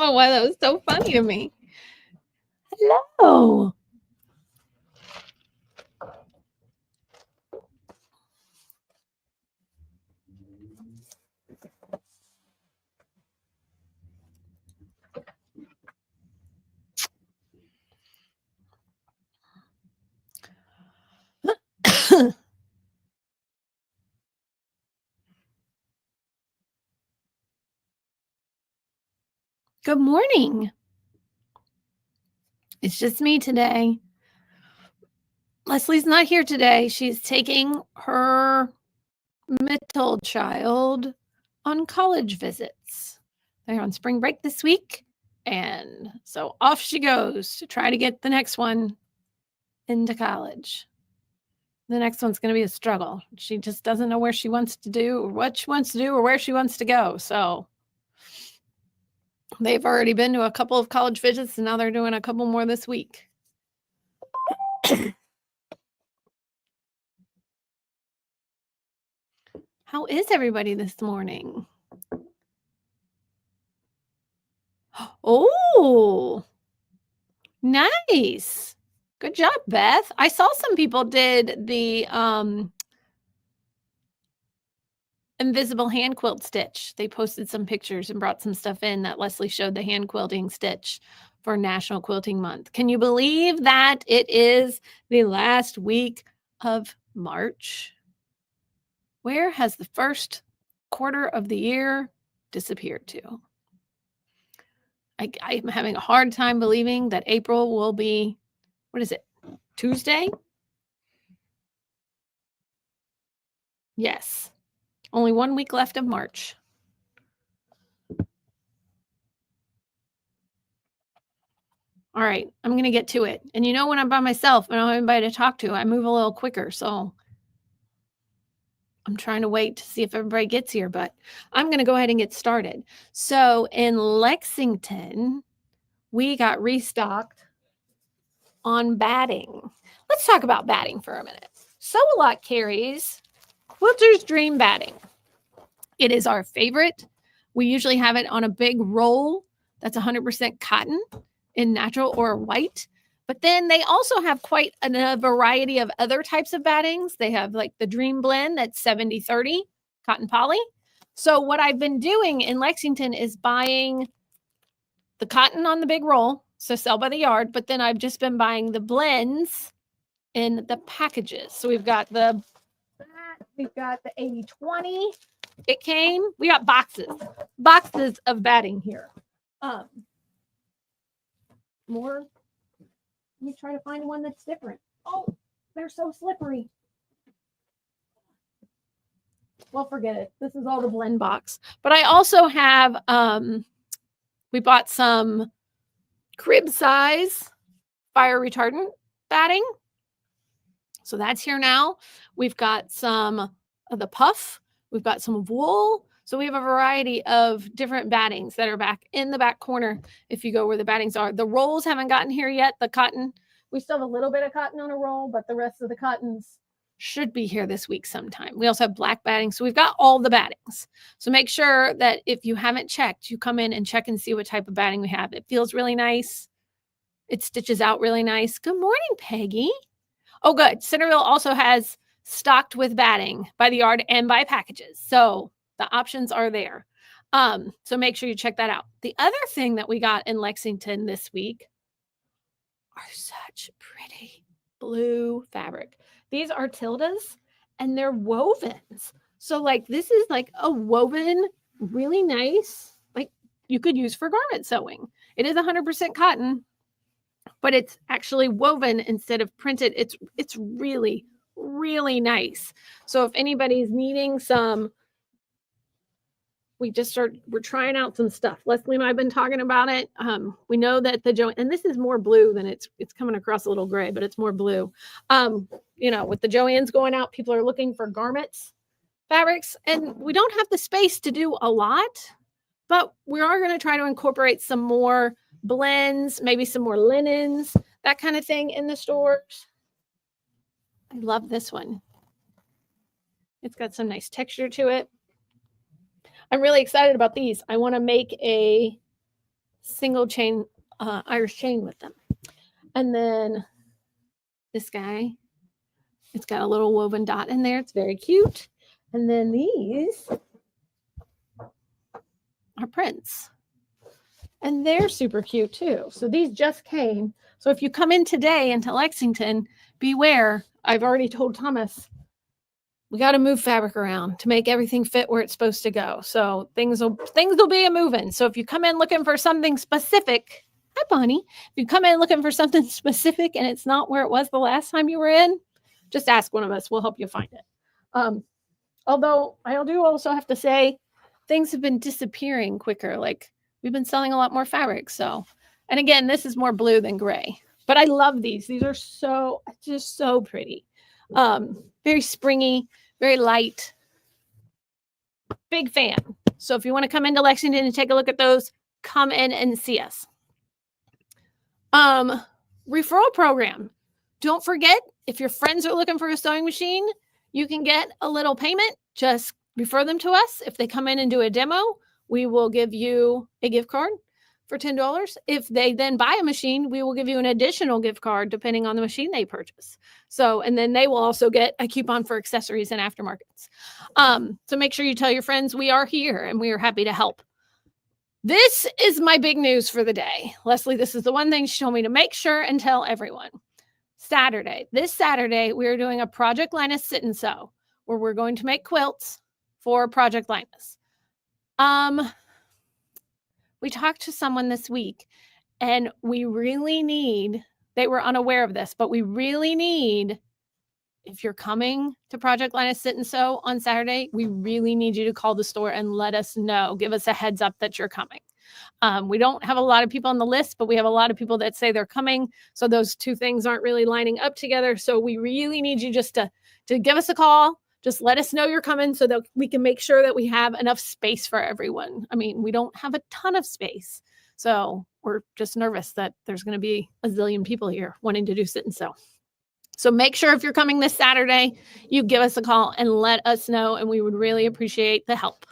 don't know why that was so funny to me. Hello. Good morning. It's just me today. Leslie's not here today. She's taking her middle child on college visits. They're on spring break this week. And so off she goes to try to get the next one into college. The next one's going to be a struggle. She just doesn't know where she wants to do or what she wants to do or where she wants to go. So they've already been to a couple of college visits and now they're doing a couple more this week. How is everybody this morning? Oh, nice. Good job, Beth. I saw some people did the invisible hand quilt stitch. They posted some pictures and brought some stuff in that Leslie showed the hand quilting stitch for National Quilting Month. Can you believe that it is the last week of March? Where has the first quarter of the year disappeared to? I'm having a hard time believing that April will be, what is it, Tuesday? Yes. Only 1 week left of March. All right, I'm going to get to it. And you know, when I'm by myself and I don't have anybody to talk to, I move a little quicker. So I'm trying to wait to see if everybody gets here, but I'm going to go ahead and get started. So in Lexington, we got restocked on batting. Let's talk about batting for a minute. Sew-A-Lot carries Quilter's Dream batting. It is our favorite. We usually have it on a big roll that's 100% cotton in natural or white. But then they also have quite a variety of other types of battings. They have like the Dream Blend that's 70-30 cotton poly. So what I've been doing in Lexington is buying the cotton on the big roll, so sell by the yard, but then I've just been buying the blends in the packages. So we've got the 80-20. It came, we got boxes of batting here. More. Let me try to find one that's different. Oh, they're so slippery. Well, forget it. This is all the blend box. But I also have, we bought some crib size fire retardant batting. So that's here now. We've got some of the puff. We've got some wool. So we have a variety of different battings that are back in the back corner if you go where the battings are. The rolls haven't gotten here yet. The cotton, we still have a little bit of cotton on a roll, but the rest of the cottons should be here this week sometime. We also have black batting. So we've got all the battings. So make sure that if you haven't checked, you come in and check and see what type of batting we have. It feels really nice. It stitches out really nice. Good morning, Peggy. Oh, good. Centerville also has stocked with batting by the yard and by packages. So the options are there. So make sure you check that out. The other thing that we got in Lexington this week are such pretty blue fabric. These are Tildas and they're wovens. So like this is like a woven, really nice, like you could use for garment sewing. It is 100% cotton, but it's actually woven instead of printed. It's really, really nice. So if anybody's needing some, we're trying out some stuff. Leslie and I have been talking about it. We know that and this is more blue than it's coming across a little gray, but it's more blue. You know, with the Joann's going out, people are looking for garments, fabrics, and we don't have the space to do a lot, but we are going to try to incorporate some more blends, maybe some more linens, that kind of thing in the stores. I love this one. It's got some nice texture to it. I'm really excited about these. I want to make a single chain Irish chain with them. And then this guy, it's got a little woven dot in there. It's very cute. And then these are prints. And they're super cute too. So these just came. So if you come in today into Lexington, beware. I've already told Thomas, we got to move fabric around to make everything fit where it's supposed to go. So things will be a moving. So if you come in looking for something specific, hi Bonnie. If you come in looking for something specific and it's not where it was the last time you were in, just ask one of us. We'll help you find it. Although I do also have to say, things have been disappearing quicker. Like we've been selling a lot more fabric. So, and again, this is more blue than gray, but I love these. These are just so pretty. Very springy, very light. Big fan. So if you want to come into Lexington and take a look at those, come in and see us. Referral program. Don't forget, if your friends are looking for a sewing machine, you can get a little payment. Just refer them to us. If they come in and do a demo, we will give you a gift card for $10. If they then buy a machine, we will give you an additional gift card depending on the machine they purchase. So, and then they will also get a coupon for accessories and aftermarkets. So make sure you tell your friends we are here and we are happy to help. This is my big news for the day. Leslie, this is the one thing she told me to make sure and tell everyone. This Saturday, we are doing a Project Linus sit and sew where we're going to make quilts for Project Linus. We talked to someone this week and we really need, they were unaware of this, but we really need, if you're coming to Project Linus Sit and Sew on Saturday, we really need you to call the store and let us know. Give us a heads up that you're coming. We don't have a lot of people on the list, but we have a lot of people that say they're coming. So those two things aren't really lining up together. So we really need you just to give us a call. Just let us know you're coming so that we can make sure that we have enough space for everyone. I mean, we don't have a ton of space. So we're just nervous that there's going to be a zillion people here wanting to do sit and sew. So make sure if you're coming this Saturday, you give us a call and let us know, and we would really appreciate the help.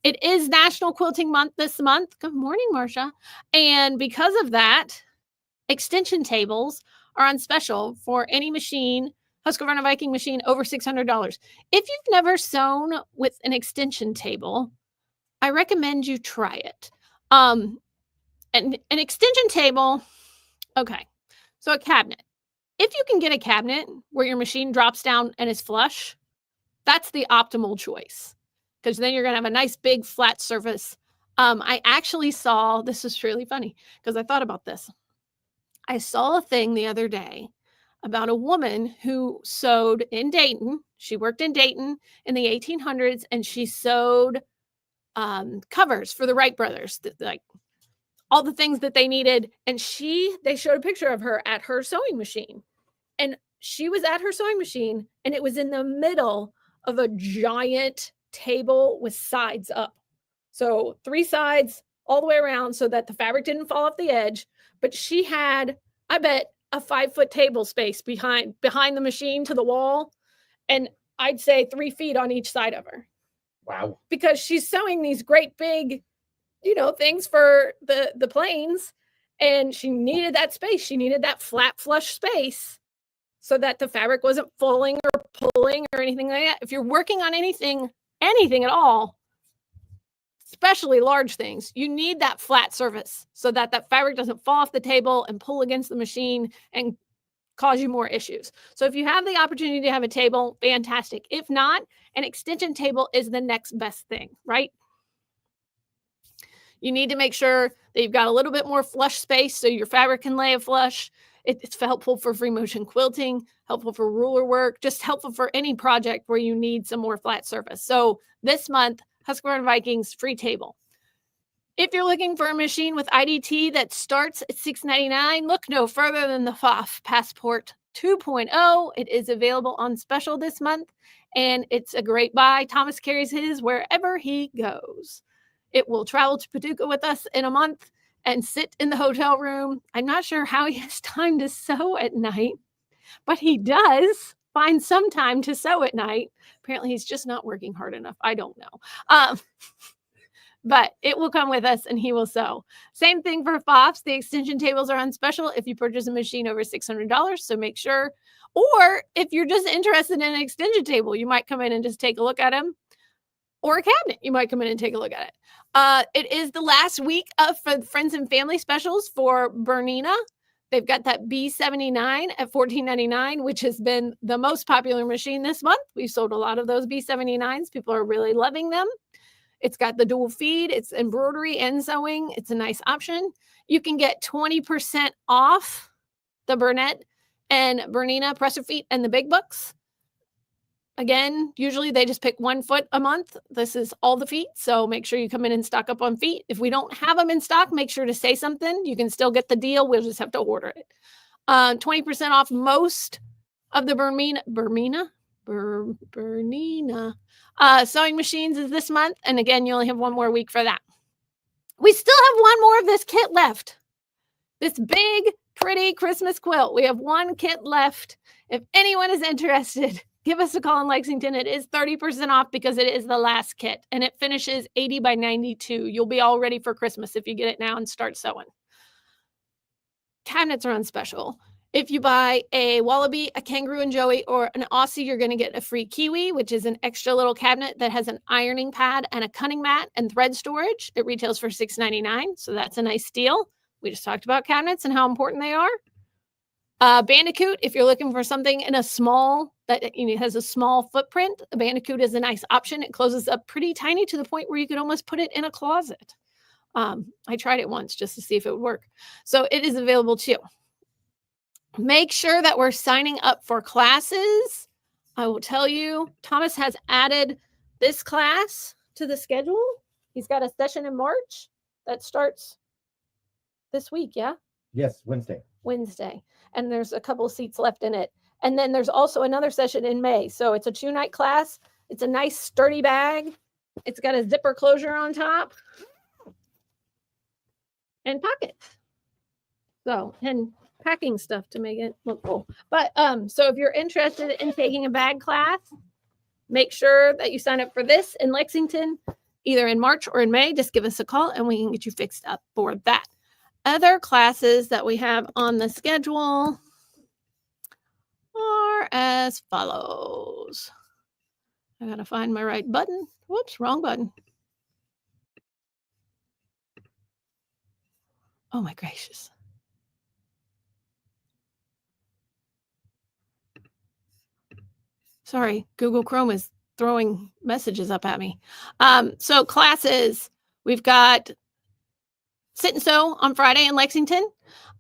It is National Quilting Month this month. Good morning, Marcia. And because of that, extension tables are on special for any machine, Husqvarna Viking machine, over $600. If you've never sewn with an extension table, I recommend you try it. And an extension table, okay, so a cabinet. If you can get a cabinet where your machine drops down and is flush, that's the optimal choice because then you're going to have a nice big flat surface. I actually saw, this is really funny because I thought about this. I saw a thing the other day about a woman who sewed in Dayton. She worked in Dayton in the 1800s and she sewed covers for the Wright brothers, like all the things that they needed. And they showed a picture of her at her sewing machine. And she was at her sewing machine and it was in the middle of a giant table with sides up. So 3 sides all the way around so that the fabric didn't fall off the edge. But she had, I bet, a 5-foot table space behind the machine to the wall. And I'd say 3 feet on each side of her. Wow. Because she's sewing these great big, things for the planes. And she needed that space. She needed that flat, flush space so that the fabric wasn't falling or pulling or anything like that. If you're working on anything at all, especially large things, you need that flat surface so that that fabric doesn't fall off the table and pull against the machine and cause you more issues. So if you have the opportunity to have a table, fantastic. If not, an extension table is the next best thing, right? You need to make sure that you've got a little bit more flush space so your fabric can lay flush. It's helpful for free motion quilting, helpful for ruler work, just helpful for any project where you need some more flat surface. So this month, Husqvarna Vikings free table. If you're looking for a machine with IDT that starts at $6.99, look no further than the FOF Passport 2.0. It is available on special this month, and it's a great buy. Thomas carries his wherever he goes. It will travel to Paducah with us in a month and sit in the hotel room. I'm not sure how he has time to sew at night, but he does find some time to sew at night. Apparently, he's just not working hard enough. I don't know. but it will come with us and he will sew. Same thing for FOFs. The extension tables are on special if you purchase a machine over $600. So make sure, or if you're just interested in an extension table, you might come in and just take a look at them, or a cabinet. You might come in and take a look at it. It is the last week of friends and family specials for Bernina. They've got that B79 at $14.99, which has been the most popular machine this month. We've sold a lot of those B79s. People are really loving them. It's got the dual feed. It's embroidery and sewing. It's a nice option. You can get 20% off the Bernette and Bernina presser feet and the big books. Again, usually they just pick 1 foot a month. This is all the feet. So make sure you come in and stock up on feet. If we don't have them in stock, make sure to say something. You can still get the deal. We'll just have to order it. 20% off most of the Bernina sewing machines is this month. And again, you only have 1 more week for that. We still have 1 more of this kit left. This big, pretty Christmas quilt. We have 1 kit left. If anyone is interested, give us a call in Lexington. It is 30% off because it is the last kit and it finishes 80 by 92. You'll be all ready for Christmas if you get it now and start sewing. Cabinets are on special. If you buy a Wallaby, a Kangaroo and Joey, or an Aussie, you're going to get a free Kiwi, which is an extra little cabinet that has an ironing pad and a cutting mat and thread storage. It retails for $6.99, so that's a nice deal. We just talked about cabinets and how important they are. Bandicoot, if you're looking for something in a small, that has a small footprint, a Bandicoot is a nice option. It closes up pretty tiny to the point where you could almost put it in a closet. I tried it once just to see if it would work. So it is available too. Make sure that we're signing up for classes. I will tell you, Thomas has added this class to the schedule. He's got a session in March that starts this week, yeah? Yes, Wednesday. And there's a couple of seats left in it. And then there's also another session in May. So it's a 2-night class. It's a nice sturdy bag. It's got a zipper closure on top and pockets. So, and packing stuff to make it look cool. But so if you're interested in taking a bag class, make sure that you sign up for this in Lexington, either in March or in May. Just give us a call and we can get you fixed up for that. Other classes that we have on the schedule are as follows. I gotta find my right button. Whoops, wrong button. Oh my gracious. Sorry, Google Chrome is throwing messages up at me. So classes, we've got Sit and Sew on Friday in Lexington.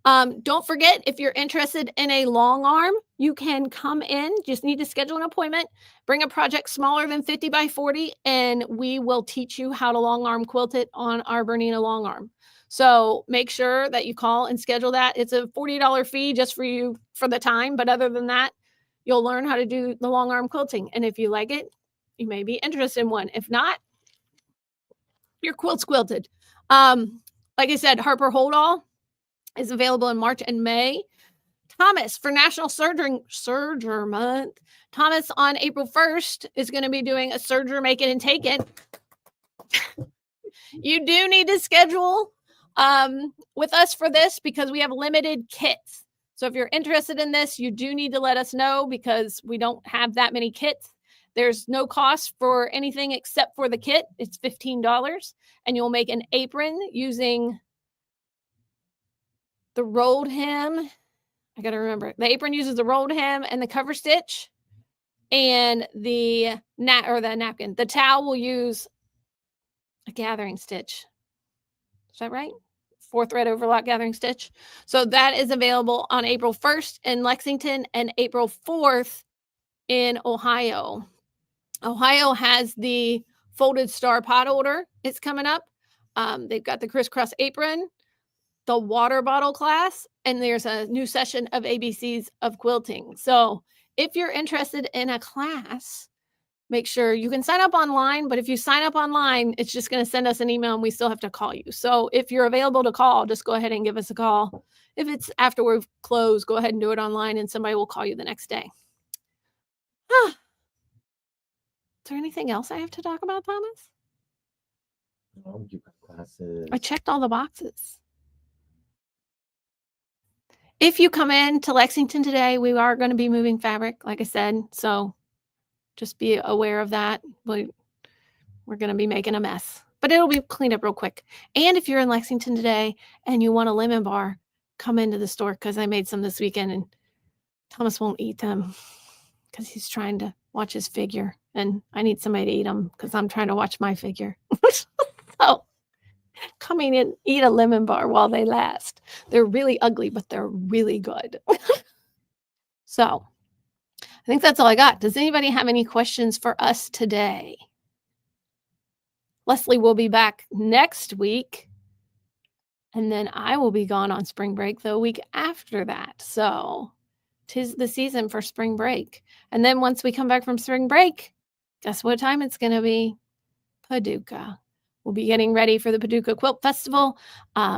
Don't forget, if you're interested in a long arm, you can come in. Just need to schedule an appointment. Bring a project smaller than 50 by 40, and we will teach you how to long arm quilt it on our Bernina long arm. So make sure that you call and schedule that. It's a $40 fee just for you for the time. But other than that, you'll learn how to do the long arm quilting. And if you like it, you may be interested in one. If not, your quilt's quilted. Like I said, Harper Holdall is available in March and May. Thomas for National Serger Month. Thomas on April 1st is going to be doing a Serger Make It and Take It. You do need to schedule with us for this because we have limited kits. So if you're interested in this, you do need to let us know because we don't have that many kits. There's no cost for anything except for the kit. It's $15 and you'll make an apron using the rolled hem. I got to remember the apron uses the rolled hem and the cover stitch and the napkin. The towel will use a gathering stitch. Is that right? 4-thread overlock gathering stitch. So that is available on April 1st in Lexington and April 4th in Ohio. Ohio has the folded star pot holder. It's coming up. They've got the crisscross apron, the water bottle class, and there's a new session of ABCs of quilting. So if you're interested in a class, make sure you can sign up online. But if you sign up online, it's just going to send us an email and we still have to call you. So if you're available to call, just go ahead and give us a call. If it's after we've closed, go ahead and do it online and somebody will call you the next day. Is there anything else I have to talk about, Thomas? Oh, you got glasses. I checked all the boxes. If you come in to Lexington today, we are going to be moving fabric, like I said. So just be aware of that. We're going to be making a mess, but it'll be cleaned up real quick. And if you're in Lexington today and you want a lemon bar, come into the store because I made some this weekend and Thomas won't eat them because he's trying to watch his figure. And I need somebody to eat them because I'm trying to watch my figure. So come in and eat a lemon bar while they last. They're really ugly, but they're really good. So I think that's all I got. Does anybody have any questions for us today? Leslie will be back next week. And then I will be gone on spring break the week after that. So 'tis the season for spring break. And then once we come back from spring break, guess what time it's going to be? Paducah. We'll be getting ready for the Paducah Quilt Festival.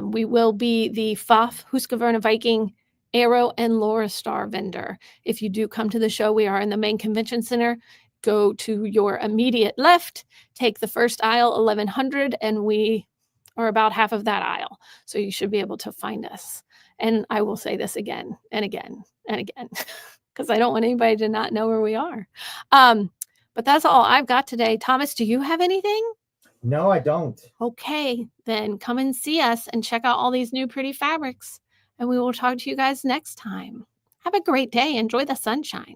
We will be the FOF, Husqvarna Viking, Arrow, and Laura Star vendor. If you do come to the show, we are in the main convention center. Go to your immediate left, take the first aisle, 1100, and we are about half of that aisle. So you should be able to find us. And I will say this again and again and again, because I don't want anybody to not know where we are. But that's all I've got today. Thomas, do you have anything? No, I don't. Okay, then come and see us and check out all these new pretty fabrics. And we will talk to you guys next time. Have a great day. Enjoy the sunshine.